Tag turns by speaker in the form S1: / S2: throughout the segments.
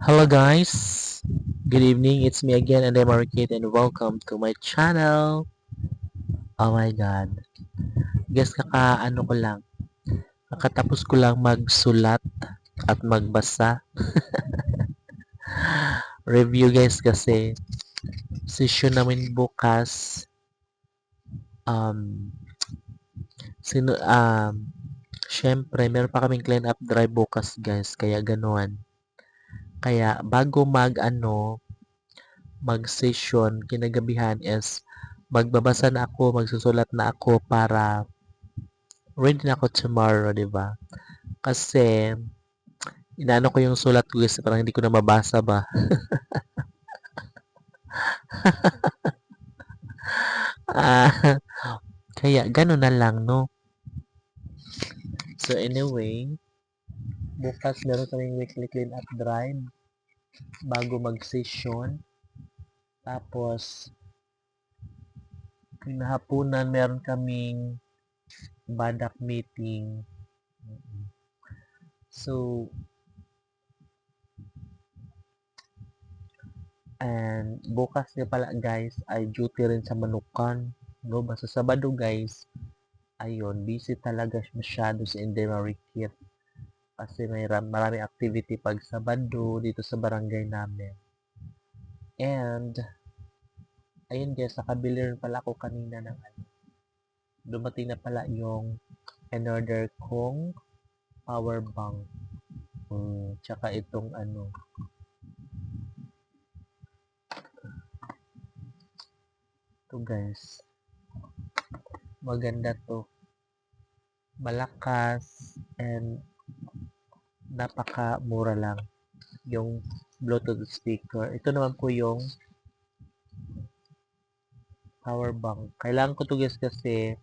S1: Hello guys, good evening. It's me again and I'm Arcade and welcome to my channel. Oh my god. Guys, ano ko lang. Nakatapos ko lang magsulat at magbasa. Review guys kasi session namin bukas um sino syempre meron pa kaming clean up drive bukas guys kaya ganoon. Kaya bago mag-session kinagabihan is magbabasa na ako, magsusulat na ako para ready na ako tomorrow, 'di ba? Kasi inaano ko yung sulat ko kasi parang hindi ko na mabasa ba. Ah, kaya gano'n na lang, no? So anyway, bukas meron kaming weekly clean up drive bago mag-session. Tapos, kinahaponan meron kaming badak meeting. So, and bukas nga pala guys ay duty rin sa Manukan. No? Basta Sabado guys, ayun, busy talaga masyado sa Inday Marikit. Kasi may maraming activity pag Sabado dito sa barangay namin. And, ayun guys, nakabili rin pala ako kanina ng dumating na pala yung in-order kong power bank. Tsaka itong to guys, maganda to. Malakas and napaka-mura lang yung Bluetooth speaker. Ito naman po yung power bank. Kailangan ko to guys kasi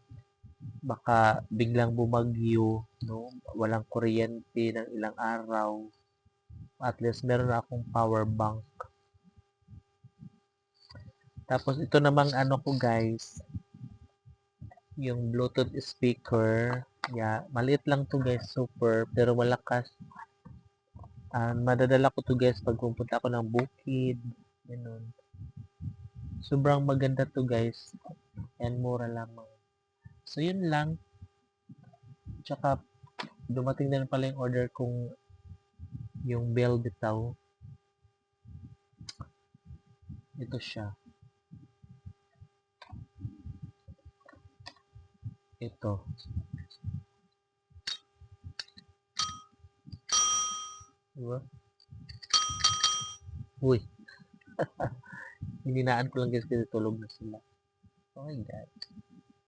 S1: baka biglang bumagyo, no? Walang kuryente ng ilang araw. At least meron na akong power bank. Tapos ito namang ano ko guys, yung Bluetooth speaker. Yeah, maliit lang to guys, super, pero malakas. Madadala ko to guys pag pupunta ako ng bukid. Ganun. Sobrang maganda to guys. And mura lamang. So yun lang. Tsaka dumating na pala yung order kong yung bell bitaw. Ito siya. Ito. Diba? Uy, hininaan ko lang guys kasi tulog na sila. Oh my god.